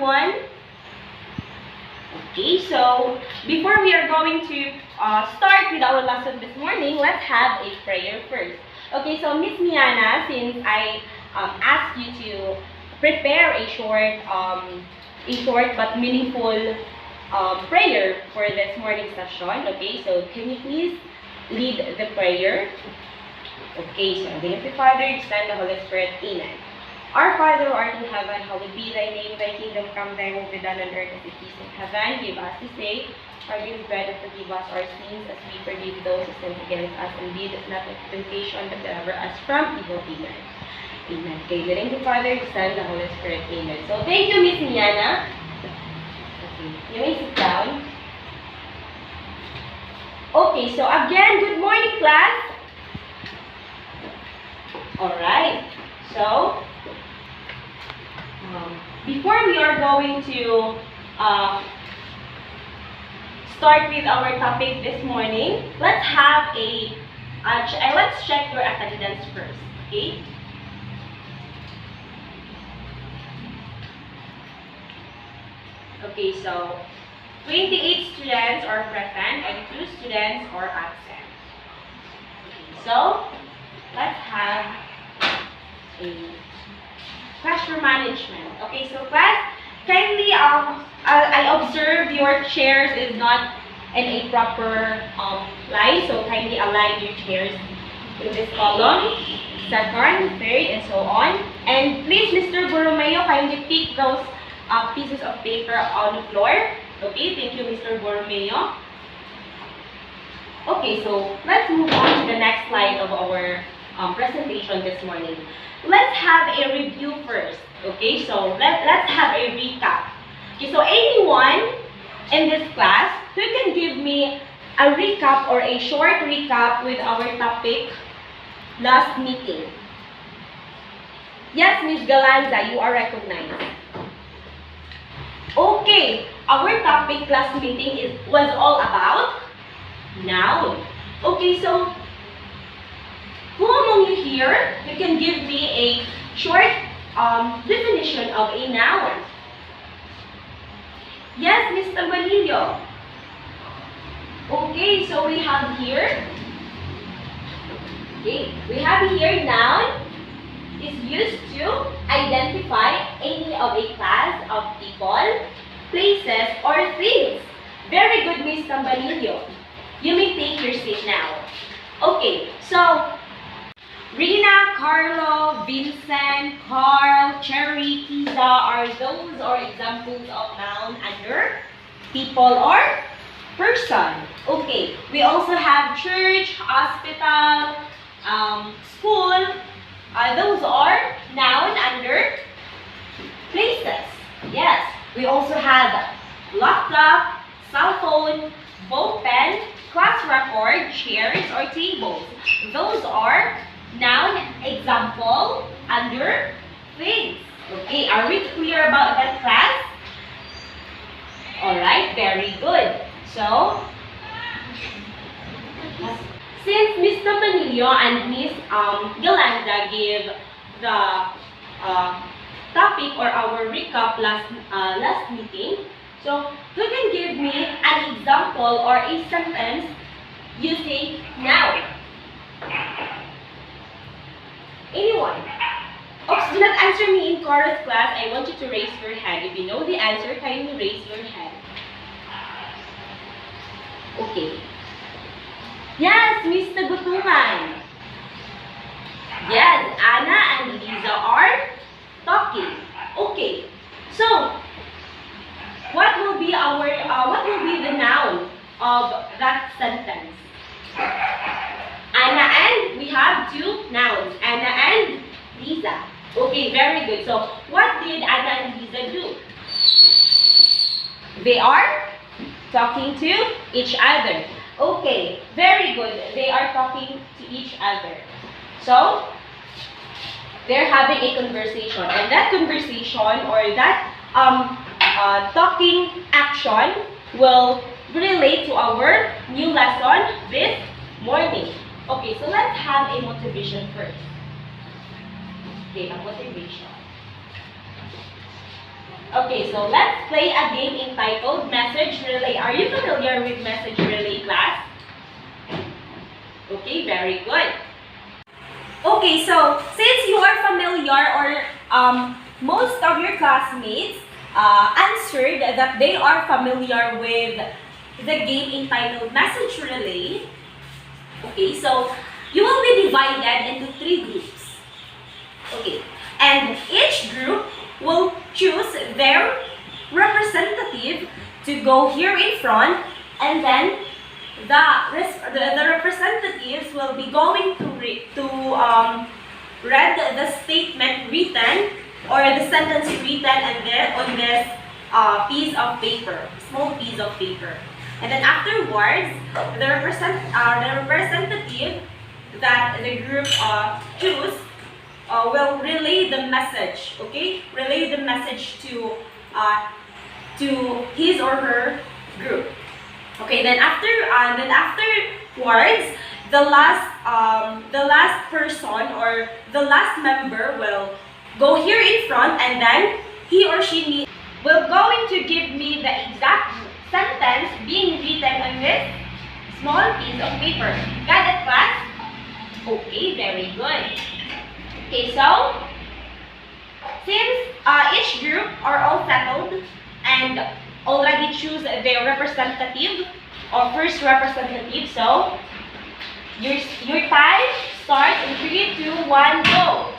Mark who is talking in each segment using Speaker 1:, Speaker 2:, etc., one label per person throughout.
Speaker 1: everyone. Okay, so before we are going to start with our lesson this morning, let's have a prayer first. Okay, so Miss Miana, since I asked you to prepare a short but meaningful prayer for this morning session. Okay, so can you please lead the prayer? Okay, so in the name of the Father, the Son, and the Holy Spirit. Amen. Our Father who art in heaven, hallowed be thy name, thy kingdom come, thy will be done on earth as it is in heaven. Give us this day our daily bread, and forgive us our sins as we forgive those who sin against us, and lead us not into temptation, but deliver us from evil. Amen. Amen. Okay, in the name of the Father, the Son, and the Holy Spirit. Amen. So thank you, Miss Miana. Okay, you may sit down. Okay, so again, good morning, class. Alright, so before we are going to start with our topic this morning, let's have let's check your attendance first, okay? Okay, so 28 students are present and 2 students are absent. Okay, so let's have a classroom management. Okay, so class, kindly, I observed your chairs is not in a proper line, so kindly align your chairs in this column, second, third, and so on. And please, Mr. Borromeo, kindly pick those pieces of paper on the floor. Okay, thank you, Mr. Borromeo. Okay, so let's move on to the next slide of our presentation this morning. Let's have a review first. Okay, so let's have a recap. Okay, so anyone in this class who can give me a recap or a short recap with our topic last meeting? Yes, Ms. Galanza, you are recognized. Okay, our topic last meeting was all about noun. Okay, so who among you here, you can give me a short definition of a noun? Yes, Mr. Balillo. Okay, so we have here, noun is used to identify any of a class of people, places, or things. Very good, Ms. Tambalillo. You may take your seat now. Okay, so Rina, Carlo, Vincent, Carl, Cherry, Kiza, those are examples of noun under people or person. Okay, we also have church, hospital, school. Those are noun under places. Yes, we also have laptop, cell phone, ball pen, class record, chairs, or tables. Those are noun example under things. Okay, are we clear about that, class? Alright, very good. So, since Mr. Manillo and Miss Yolanda gave the topic or our recap last meeting, so who can give me an example or a sentence using noun? Anyone? Oops, do not answer me in chorus, class. I want you to raise your hand. If you know the answer, kindly raise your hand. Okay. Yes, Mr. Gutungan. Yes, Anna and Lisa are talking. Okay. So, what will be the noun of that sentence? Anna and, we have 2 nouns, Anna and Lisa. Okay, very good. So, what did Anna and Lisa do? They are talking to each other. Okay, very good. They are talking to each other. So, they're having a conversation. And that conversation or that talking action will relate to our new lesson this morning. Okay, so let's have a motivation first. Okay, a motivation. Okay, so let's play a game entitled Message Relay. Are you familiar with Message Relay, class? Okay, very good. Okay, so since you are familiar or most of your classmates answered that they are familiar with the game entitled Message Relay, okay, so you will be divided into 3 groups. Okay, and each group will choose their representative to go here in front, and then the representatives will be going to read the statement written or the sentence written and then on this piece of paper, small piece of paper. And then afterwards, the representative that the group choose will relay the message. Okay, relay the message to his or her group. Okay, then afterwards, the last person or the last member will go here in front, and then he or she will going to give me the exact sentence being written on this small piece of paper. Got it, class? Okay, very good. Okay, so since each group are all settled and already choose their representative or first representative, so your time starts in 3, 2, 1, go.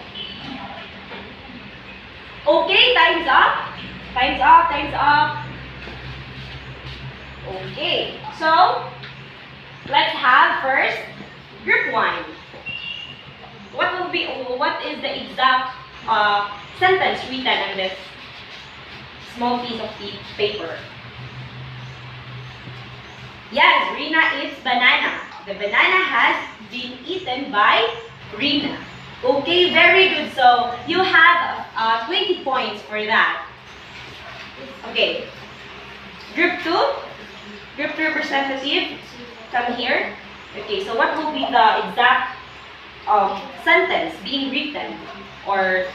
Speaker 1: Okay, time's up. Time's up, time's up. Okay, so let's have first group 1. What is the exact sentence written on this small piece of paper? Yes, Rina eats banana. The banana has been eaten by Rina. Okay, very good. So you have 20 points for that. Okay. Group 2 representative, come here. Okay, so what will be the exact sentence being written or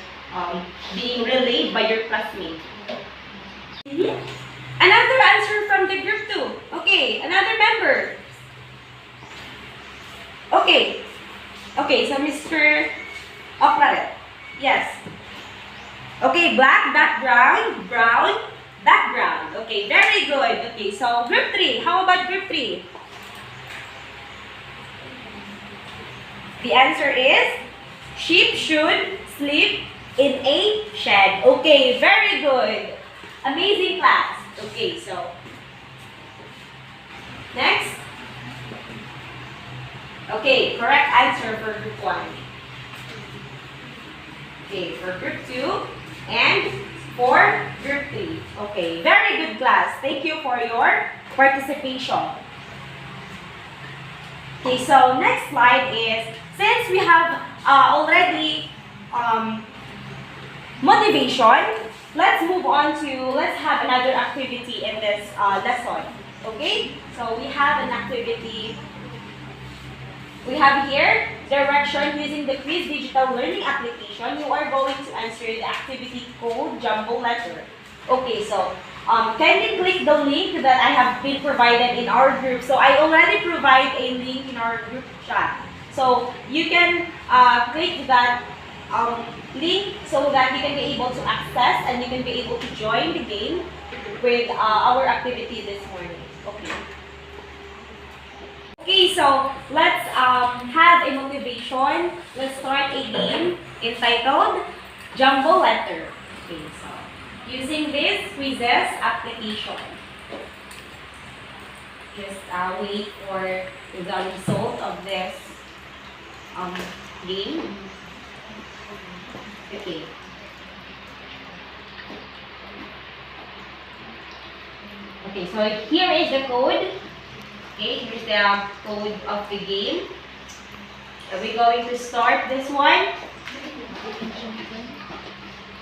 Speaker 1: being relayed by your classmate? Another answer from the group 2. Okay, another member. Okay. Okay, so Mr. Oklaret. Yes. Okay, black background, brown background. Okay, very good. Okay, so group 3. How about group 3? The answer is sheep should sleep in a shed. Okay, very good. Amazing class. Okay, so next. Okay, correct answer for group 1. Okay, for group 2 and for group 3. Okay, very good class. Thank you for your participation. Okay, so next slide is, since we have already motivation, let's move on to, let's have another activity in this lesson. Okay, so we have an activity. We have here direction using the Quiz digital learning application. You are going to answer the activity code jumbo letter. Okay, so kindly click the link that I have been provided in our group. So I already provide a link in our group chat. So you can click that link so that you can be able to access and you can be able to join the game with our activity this morning. Okay. Okay, so let's have a motivation. Let's start a game entitled Jumbo Letter. Okay, so using this Quiz S application. Just wait for the result of this game. Okay. Okay, so here is the code. Okay, here's the code of the game. Are we going to start this one?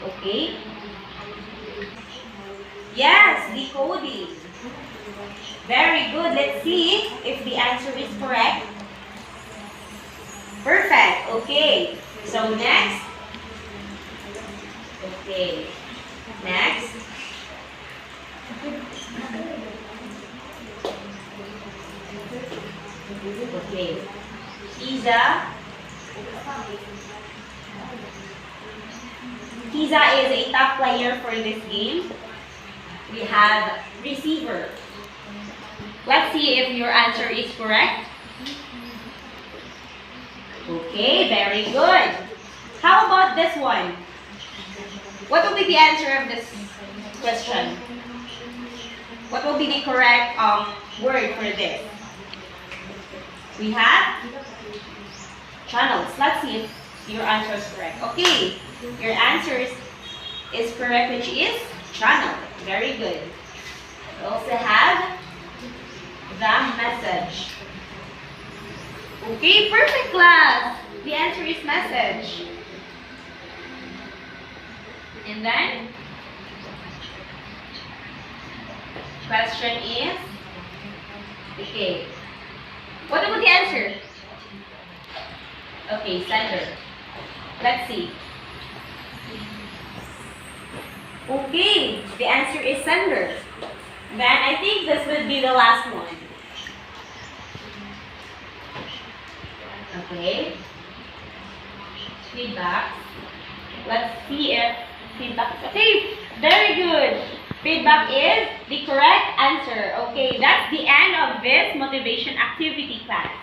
Speaker 1: Okay. Yes, decoding. Very good. Let's see if the answer is correct. Perfect. Okay. So next. Okay. Next. Quiza. Quiza is a top player for this game. We have receiver. Let's see if your answer is correct. Okay, very good. How about this one? What will be the answer of this question? What will be the correct word for this? We have channels. Let's see if your answer is correct. Okay, your answer is correct, which is channel. Very good. We also have the message. Okay, perfect class. The answer is message. And then, question is, okay, what about the answer? Okay, sender. Let's see. Okay, the answer is sender. Then I think this will be the last one. Okay. Feedback. Let's see if feedback is okay. Very good. Feedback is the correct answer. Okay, that's the end of this motivation activity class.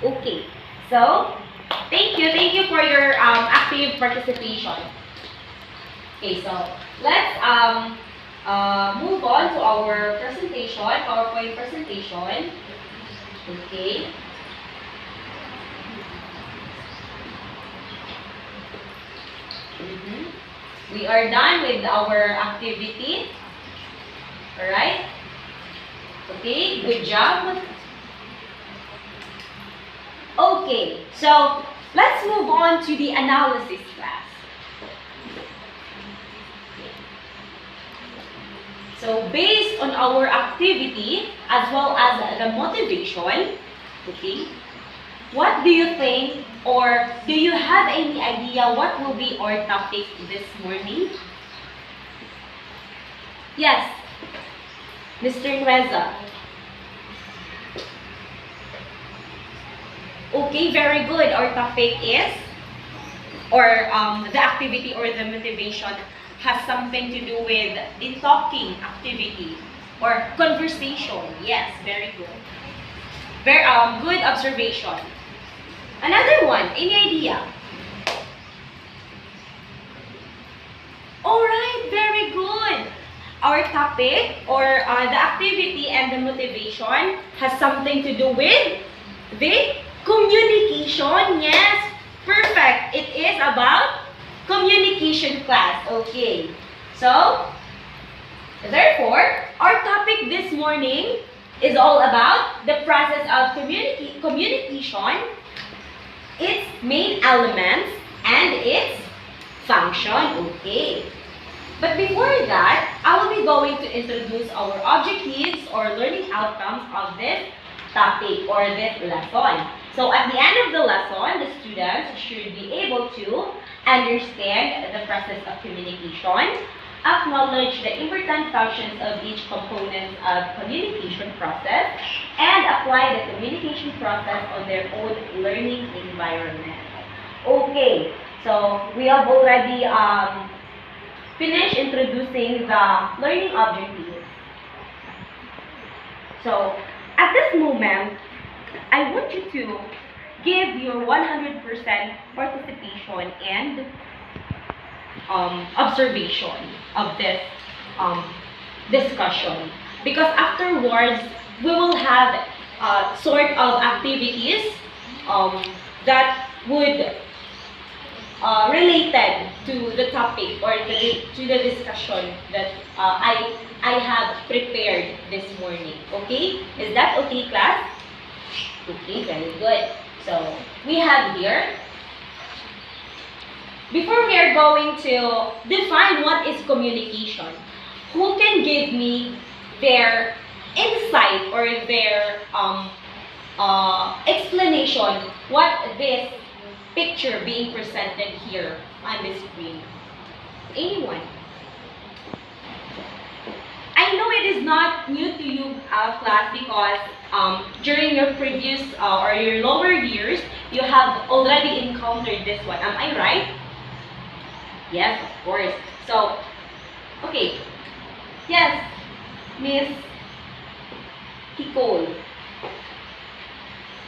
Speaker 1: Okay, so thank you for your active participation. Okay, so let's move on to our presentation, PowerPoint presentation. Okay. We are done with our activity. Alright? Okay, good job. Okay, so let's move on to the analysis class. So based on our activity as well as the motivation, okay, what do you think, or do you have any idea what will be our topic this morning? Yes, Mr. Nueza. Okay, very good. Our topic is, or the activity or the motivation has something to do with the talking activity or conversation. Yes, very good. Very good observation. Another one, any idea? Alright, very good. Our topic or the activity and the motivation has something to do with the communication. Yes, perfect. It is about communication class. Okay, so therefore, our topic this morning is all about the process of communication, its main elements, and its function. Okay. But before that, I will be going to introduce our objectives or learning outcomes of this topic or this lesson. So at the end of the lesson, the students should be able to understand the process of communication, acknowledge the important functions of each component of communication process, and apply the communication process on their own learning environment. Okay, so we have already finished introducing the learning objectives. So at this moment, I want you to give your 100% participation and observation of this discussion, because afterwards we will have sort of activities that would related to the topic or to the discussion that I have prepared this morning. Okay, is that okay, class? Okay, very good. So we have here, before we are going to define what is communication, who can give me their insight or their explanation what this picture being presented here on the screen? Anyone? I know it is not new to you, class, because during your previous or your lower years, you have already encountered this one. Am I right? Yes, of course. So, okay. Yes, Miss Hikol.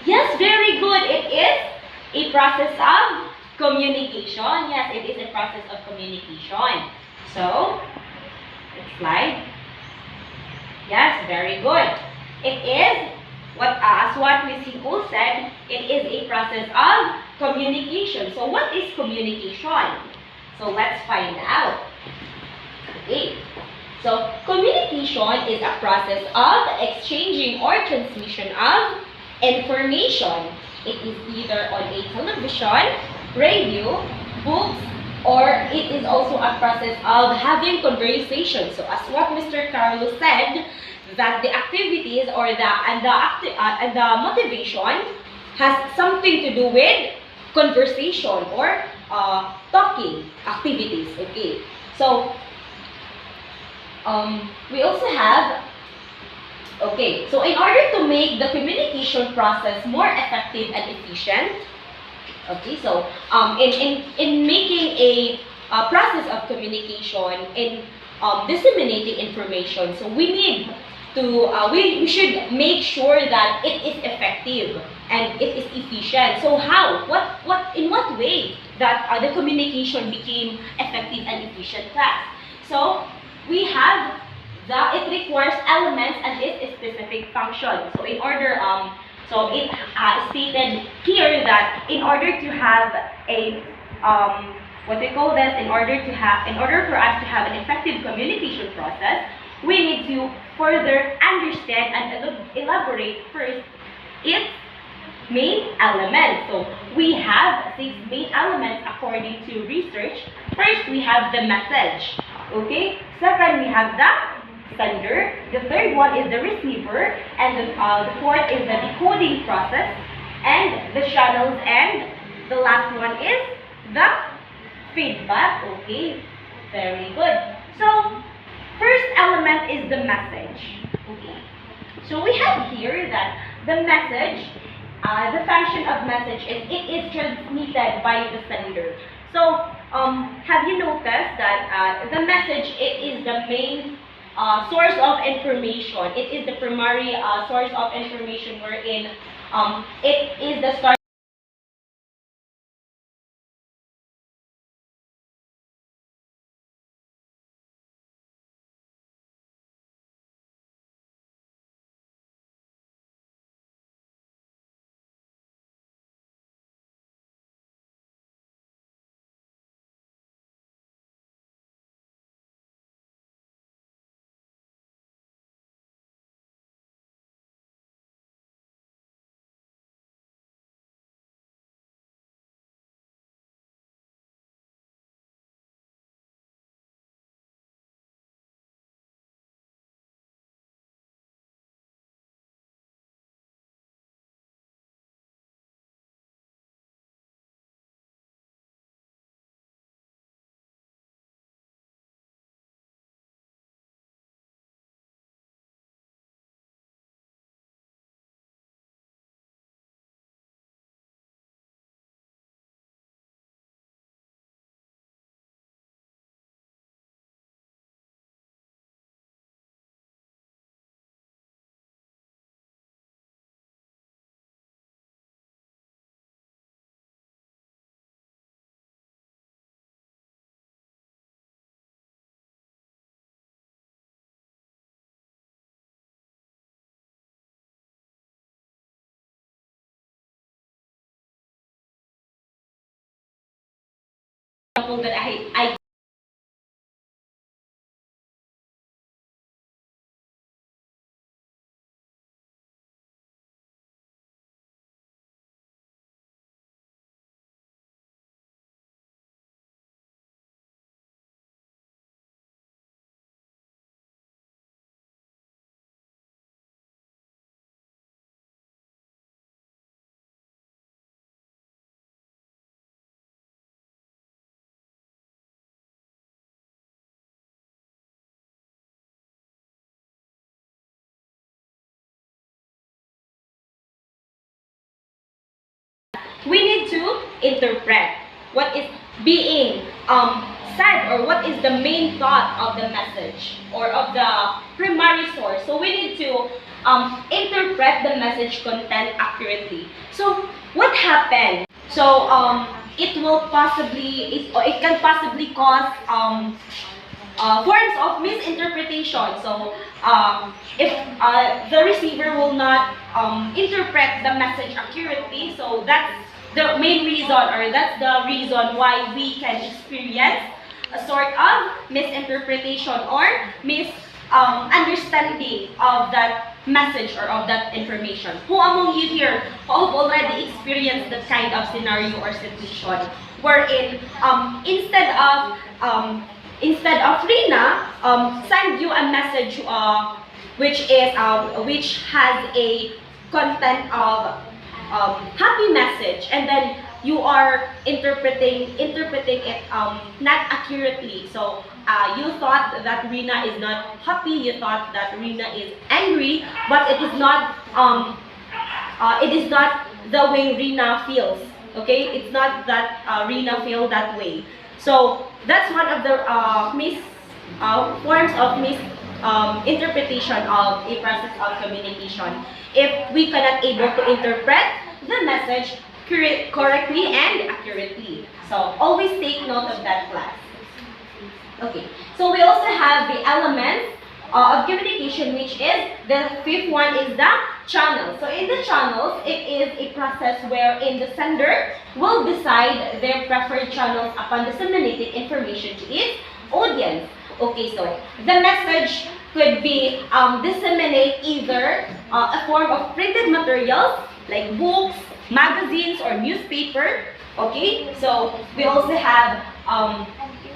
Speaker 1: Yes, very good. It is a process of communication. Yes, it is a process of communication. So, next slide. Yes, very good. It is as what Ms. Hikol said, it is a process of communication. So, what is communication? So, let's find out. Okay. So, communication is a process of exchanging or transmission of information. It is either on a television, radio, books, or it is also a process of having conversation. So, as what Mr. Carlos said, that the activities or the motivation has something to do with conversation or talking activities. Okay. So, we also have, okay, so in order to make the communication process more effective and efficient, okay, so in making a process of communication, in disseminating information, so we need to, we should make sure that it is effective and it is efficient. So how? In what way that the communication became effective and efficient, class? So we have it requires elements and its specific function. So in order, so it stated here that in order to have a what we call this, in order for us to have an effective communication process, we need to further understand and elaborate first its main elements. So we have 6 main elements according to research. First, we have the message. Okay. Second, we have the sender. The third one is the receiver, and the fourth is the decoding process, and the channels, and the last one is the feedback. Okay. Very good. So first element is the message. Okay. So we have here that the message, the function of message is it is transmitted by the sender. So have you noticed that the message, it is the main source of information. It is the primary source of information wherein it is the start that I interpret, what is being said, or what is the main thought of the message or of the primary source. So we need to interpret the message content accurately. So what happened? So it can possibly cause forms of misinterpretation. So if the receiver will not interpret the message accurately, so that's the main reason, or that's the reason why we can experience a sort of misinterpretation or misunderstanding of that message or of that information. Who among you here who have already experienced that kind of scenario or situation wherein instead of Rina send you a message which has a content of happy message, and then you are interpreting it not accurately. So you thought that Rina is not happy, you thought that Rina is angry, but it is not the way Rina feels. Okay, it's not that Rina feels that way. So that's one of the forms of interpretation of a process of communication. If we cannot able to interpret the message correctly and accurately. So always take note of that, class. Okay, so we also have the elements of communication, which is the fifth one is the channel. So in the channels, it is a process wherein the sender will decide their preferred channels upon disseminating information to its audience. Okay, so the message could be disseminate either a form of printed materials like books, magazines, or newspaper. Okay, so we also have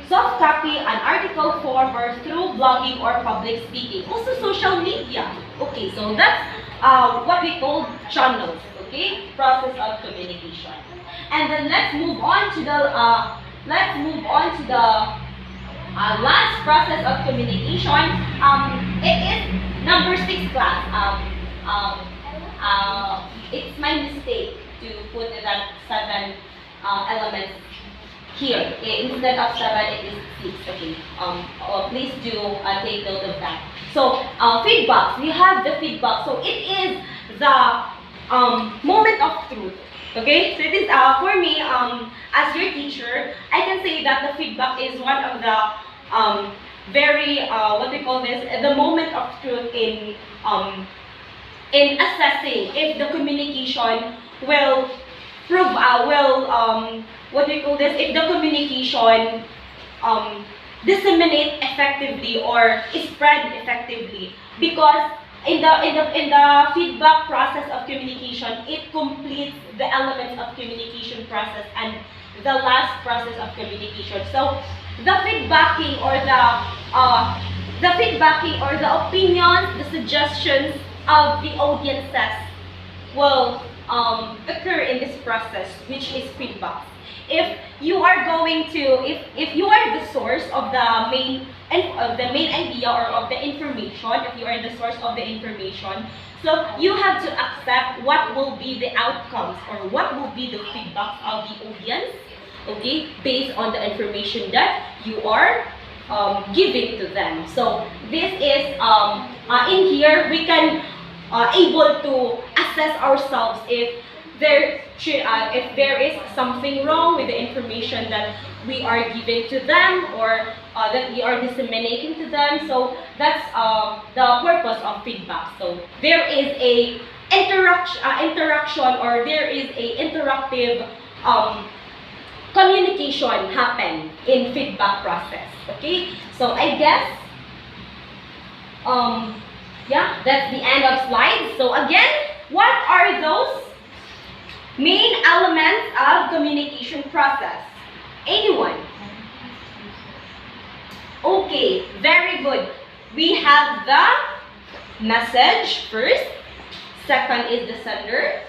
Speaker 1: soft copy, an article form, or through blogging or public speaking. Also social media. Okay, so that's what we call channels. Okay, process of communication. And then let's move on to the last process of communication. It is number 6, class. It's my mistake to put that 7 elements here. Okay, instead of 7, it is 6. Okay. Please do take note of that. So feedback. We have the feedback. So it is the moment of truth. Okay. So it is for me as your teacher, I can say that the feedback is one of the very what we call this, the moment of truth in assessing if the communication will prove what we call this, if the communication disseminate effectively or spread effectively. Because in the feedback process of communication, it completes the elements of communication process and the last process of communication. So the feedbacking or the opinions, the suggestions of the audiences will occur in this process, which is feedback. If you are if you are the source of the main idea or of the information, if you are the source of the information, so you have to accept what will be the outcomes or what will be the feedback of the audience, okay, based on the information that you are giving to them. So this is in here we can able to assess ourselves if there is something wrong with the information that we are giving to them or that we are disseminating to them. So that's the purpose of feedback. So there is a interaction or there is a interactive communication happen in feedback process. Okay, so I guess yeah, that's the end of slides. So again, what are those main elements of communication process? Anyone? Okay, very good. We have the message first, second is the sender,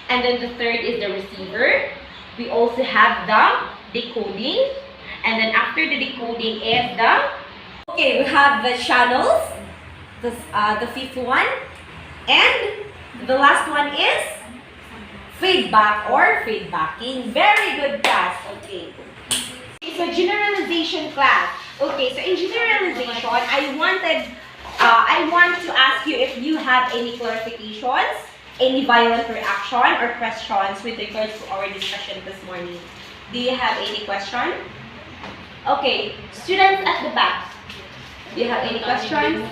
Speaker 1: and then the third is the receiver. We also have the decoding, and then after the decoding is the, okay, we have the channels, the fifth one, and the last one is feedback or feedbacking. Very good, class. Okay. So generalization class. Okay, so in generalization, I want to ask you if you have any clarifications, any violent reaction or questions with regards to our discussion this morning. Do you have any question? Okay, students at the back. Do you have any questions?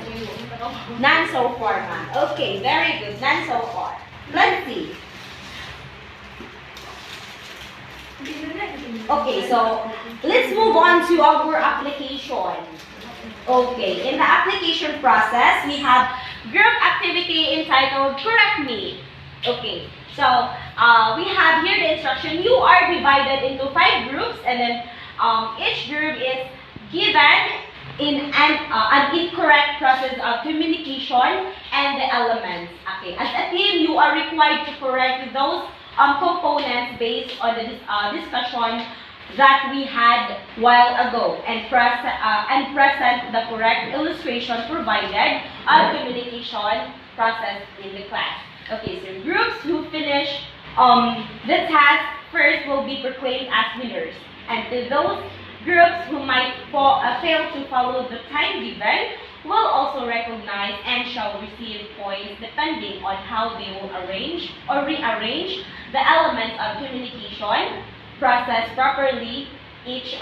Speaker 1: None so far, ma'am. Okay, very good. None so far. Let's see. Okay, so let's move on to our application. Okay, in the application process, we have group activity entitled Correct Me. Okay, so we have here the instruction. You are divided into 5 groups, and then each group is given in an incorrect process of communication and the elements. Okay, as a team, you are required to correct those components based on the discussion that we had while ago and present the correct illustration provided of communication process in the class. Okay, so groups who finish the task first will be proclaimed as winners, and to those groups who might fail to follow the time given will also recognize and shall receive points depending on how they will arrange or rearrange the elements of communication process properly. Each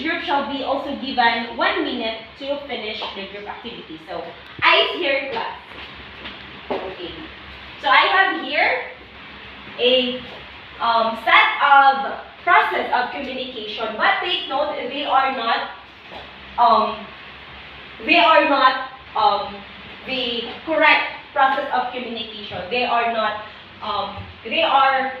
Speaker 1: group shall be also given 1 minute to finish the group activity. So, I here class. Okay. So I have here a set of process of communication, but take note they are not the correct process of communication. They are not they are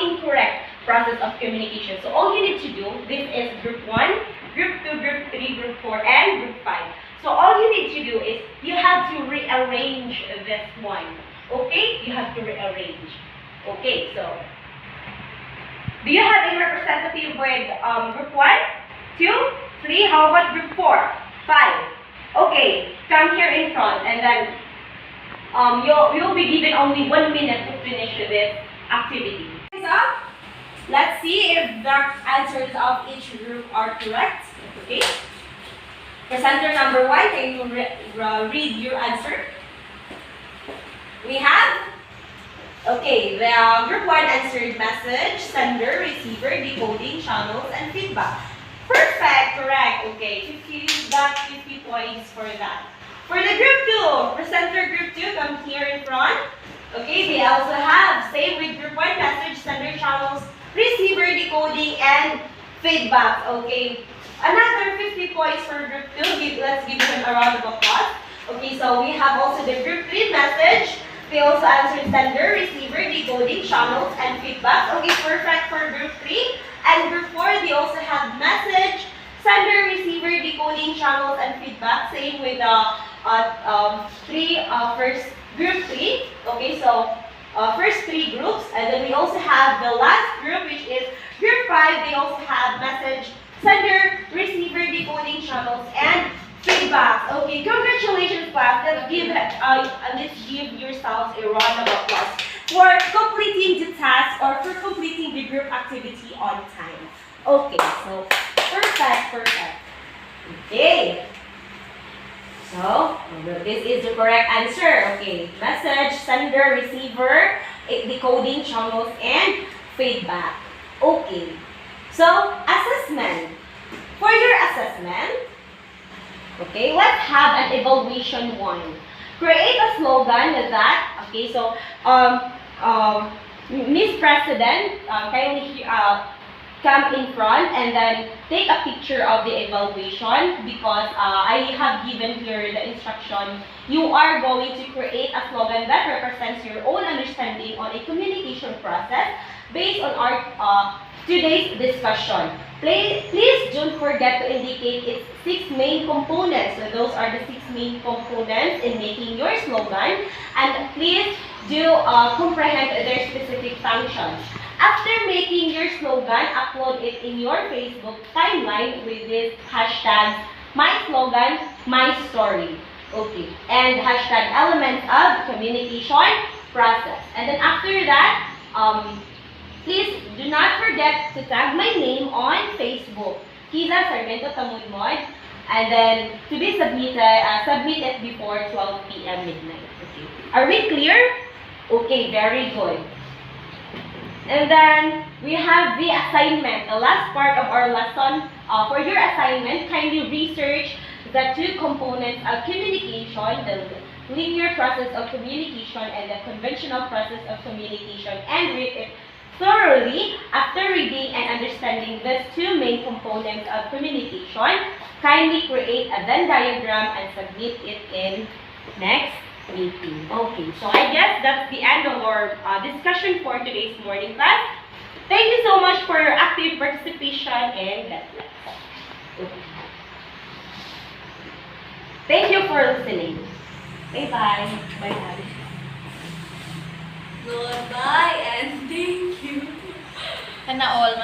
Speaker 1: incorrect process of communication. So all you need to do, this is group 1, group 2, group 3, group 4, and group 5. So all you need to do is you have to rearrange this one. Okay? You have to rearrange. Okay, so do you have a representative with group 1, 2, 3? How about group 4, 5? Okay, come here in front, and then you'll be given only 1 minute to finish this activity. So, let's see if the answers of each group are correct. Okay. Presenter number 1, can you read your answer? We have, okay, the group 1 answered message, sender, receiver, decoding, channels, and feedback. Perfect, correct. Okay, 50 points for that. For the group 2, presenter group 2, come here in front. Okay, they also have, same with group 1, message, sender, channels, receiver, decoding, and feedback. Okay, another 50 points for group 2. Let's give them a round of applause. Okay, so we have also the group 3, message. They also answered sender, receiver, decoding, channels, and feedback. Okay, perfect for group 3. And group 4, they also have message, sender, receiver, decoding, channels, and feedback. Same with the first group 3. Okay, so first 3 groups. And then we also have the last group, which is group 5. They also have message, sender, receiver, decoding, channels, and feedback. Okay, congratulations, class. Let's give yourselves a round of applause for completing the task or for completing the group activity on time. Okay, so perfect. Okay. So, this is the correct answer. Okay, message, sender, receiver, decoding, channels, and feedback. Okay. So, assessment. For your assessment, okay, let's have an evaluation 1. Create a slogan that, okay, so, Miss President, kindly come in front and then take a picture of the evaluation because I have given here the instruction. You are going to create a slogan that represents your own understanding on a communication process based on our today's discussion. Please don't forget to indicate its 6 main components. So those are the 6 main components in making your slogan, and please do comprehend their specific functions. After making your slogan, upload it in your Facebook timeline with this hashtag #MySlogan#MyStory. Okay, and hashtag elements of communication process. And then after that, Please do not forget to tag my name on Facebook, Quiza Tamudmud, and then to be submitted, submit it before 12 p.m. midnight. Okay. Are we clear? Okay, very good. And then we have the assignment, the last part of our lesson. For your assignment, kindly research the two components of communication, the linear process of communication and the conventional process of communication, and read it thoroughly. After reading and understanding these two main components of communication, kindly create a Venn diagram and submit it in next meeting. Okay, so I guess that's the end of our discussion for today's morning class. Thank you so much for your active participation and God bless. Okay. Thank you for listening. Bye-bye. Bye-bye.
Speaker 2: Goodbye and thank you. Kana all